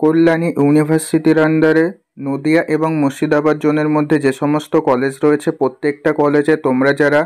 কল্যাণী ইউনিভার্সিটির আন্ডারে নদিয়া এবং মুর্শিদাবাদ জোনের মধ্যে যে সমস্ত কলেজ রয়েছে প্রত্যেকটা কলেজে তোমরা যারা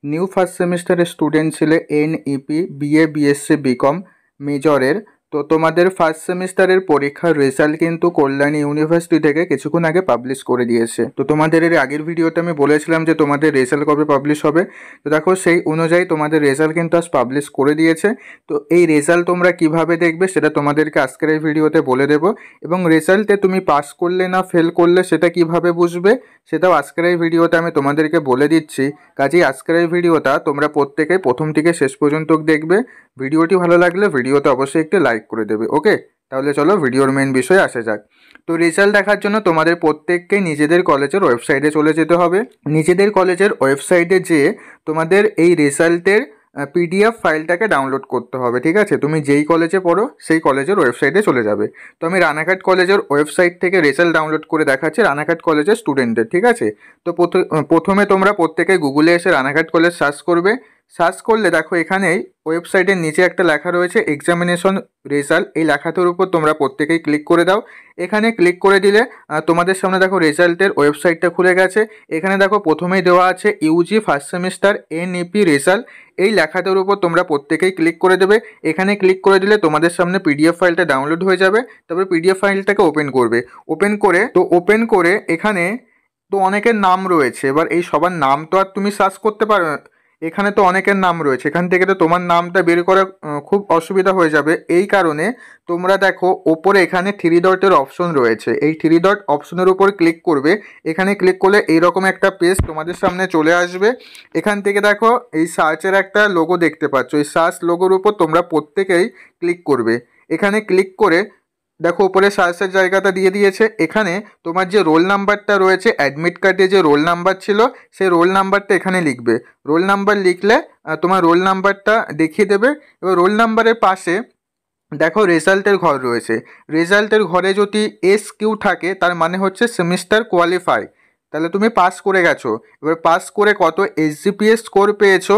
নিউ ফার্স্ট সেমিস্টারের স্টুডেন্ট ছিলে এনইপি বিএ বিএসসি বিকম মেজরের, তো তোমাদের ফার্স্ট সেমিস্টারের পরীক্ষার রেজাল্ট কিন্তু কল্যাণী ইউনিভার্সিটি থেকে কিছুক্ষণ আগে পাবলিশ করে দিয়েছে। তো তোমাদের এর আগের ভিডিওতে আমি বলেছিলাম যে তোমাদের রেজাল্ট কবে পাবলিশ হবে, তো দেখো সেই অনুযায়ী তোমাদের রেজাল্ট কিন্তু আজ পাবলিশ করে দিয়েছে। তো এই রেজাল্ট তোমরা কিভাবে দেখবে সেটা তোমাদেরকে আজকের এই ভিডিওতে বলে দেবো, এবং রেজাল্টে তুমি পাস করলে না ফেল করলে সেটা কিভাবে বুঝবে সেটাও আজকের এই ভিডিওতে আমি তোমাদেরকে বলে দিচ্ছি। কাজেই আজকের এই ভিডিওটা তোমরা প্রত্যেকেই প্রথম থেকে শেষ পর্যন্ত দেখবে। ভিডিওটি ভালো লাগলে ভিডিওতে অবশ্যই একটি লাইক করে দেবে। ওকে, তাহলে চলো ভিডিওর মেন বিষয়ে আসা যাক। তো রেজাল্ট দেখার জন্য তোমাদের প্রত্যেককেই নিজেদের কলেজের ওয়েবসাইটে চলে যেতে হবে। নিজেদের কলেজের ওয়েবসাইটে যেয়ে তোমাদের এই রেজাল্টের পিডিএফ ফাইলটাকে ডাউনলোড করতে হবে। ঠিক আছে, তুমি যেই কলেজে পড়ো সেই কলেজের ওয়েবসাইটে চলে যাবে। তো আমি রানাঘাট কলেজের ওয়েবসাইট থেকে রেজাল্ট ডাউনলোড করে দেখাচ্ছি রানাঘাট কলেজের স্টুডেন্টদের। ঠিক আছে, তো প্রথমে তোমরা প্রত্যেকে গুগলে এসে রানাঘাট কলেজ সার্চ করবে। সার্চ করলে দেখো এখানেই ওয়েবসাইটের নিচে একটা লেখা রয়েছে এক্সামিনেশন রেজাল্ট, এই লেখাটার উপর তোমরা প্রত্যেকেই ক্লিক করে দাও। এখানে ক্লিক করে দিলে তোমাদের সামনে দেখো রেজাল্টের ওয়েবসাইটটা খুলে গেছে। এখানে দেখো প্রথমেই দেওয়া আছে Yuji first semester NEP result, এই লেখাটার উপর তোমরা প্রত্যেকেই ক্লিক করে দেবে। এখানে ক্লিক করে দিলে তোমাদের সামনে পিডিএফ ফাইলটা ডাউনলোড হয়ে যাবে। তারপরে পিডিএফ ফাইলটাকে ওপেন করবে। ওপেন করে এখানে তো অনেকের নাম রয়েছে, এবার এই সবার নাম তো আর তুমি সার্চ করতে পারো, এখানে তো অনেকের নাম রয়েছে, এখান থেকে তো তোমার নামটা বের করা খুব অসুবিধা হয়ে যাবে। এই কারণে তোমরা দেখো ওপরে এখানে 3 ডটের অপশন রয়েছে, এই 3 ডট অপশনের উপর ক্লিক করবে। এখানে ক্লিক করলে এইরকম একটা পেজ তোমাদের সামনে চলে আসবে। এখান থেকে দেখো এই সার্চের একটা লোগো দেখতে পাচ্ছ, এই সার্চ লোগোর উপর তোমরা প্রত্যেকেই ক্লিক করবে। এখানে ক্লিক করে দেখো উপরে সার্চের জায়গাটা দিয়ে দিয়েছে। এখানে তোমার যে রোল নাম্বারটা রয়েছে, অ্যাডমিট কার্ডে যে রোল নাম্বার ছিল সেই রোল নাম্বারটা এখানে লিখবে। রোল নাম্বার লিখলে তোমার রোল নাম্বারটা দেখিয়ে দেবে। এবার রোল নাম্বারের পাশে দেখো রেজাল্টের ঘর রয়েছে। রেজাল্টের ঘরে যদি SQ থাকে তার মানে হচ্ছে সেমিস্টার কোয়ালিফাই, তাহলে তুমি পাস করে গেছো। এবার পাস করে কত SGPA স্কোর পেয়েছো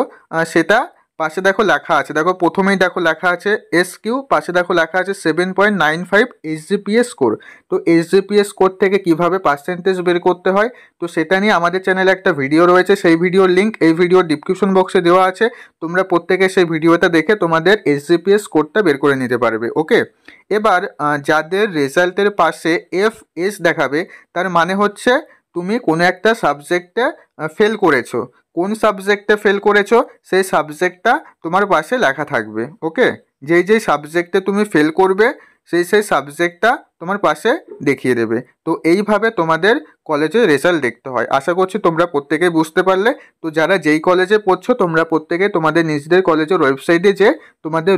সেটা পাশে দেখো লেখা আছে। দেখো প্রথমেই দেখো লেখা আছে SQ, পাশে দেখো লেখা আছে 7.95 SGPA স্কোর। তো SGPA স্কোর থেকে কিভাবে পার্সেন্টেজ বের করতে হয় তো সেটা নিয়ে আমাদের চ্যানেলে একটা ভিডিও রয়েছে, সেই ভিডিওর লিঙ্ক এই ভিডিওর ডিসক্রিপশন বক্সে দেওয়া আছে। তোমরা প্রত্যেকে সেই ভিডিওটা দেখে তোমাদের SGPA স্কোরটা বের করে নিতে পারবে। ওকে, এবার যাদের রেজাল্টের পাশে FS দেখাবে তার মানে হচ্ছে তুমি কোনো একটা সাবজেক্টে ফেল করেছো। কোন সাবজেক্টে ফেল করেছো সেই সাবজেক্টটা তোমার পাশে লেখা থাকবে। ওকে, যেই যেই সাবজেক্টে তুমি ফেল করবে সেই সাবজেক্টটা তোমার পাশে দেখিয়ে দেবে। তো এইভাবে তোমাদের কলেজে রেজাল্ট দেখতে হয়। আশা করছি তোমরা প্রত্যেকেই বুঝতে পারলে। তো যারা যেই কলেজে পড়ছো তোমরা প্রত্যেকে তোমাদের নিজেদের কলেজের ওয়েবসাইটে যে তোমাদের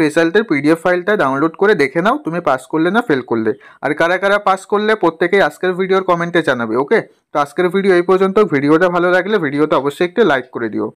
রেজাল্টের পিডিএফ ফাইলটা ডাউনলোড করে দেখে নাও তুমি পাস করলে না ফেল করলে। আর কারা কারা পাস করলে প্রত্যেকেই আজকের ভিডিওর কমেন্টে জানাবে। ওকে, তো আজকের ভিডিও এই পর্যন্ত। ভিডিওটা ভালো লাগলে ভিডিওটা অবশ্যই একটু লাইক করে দিও।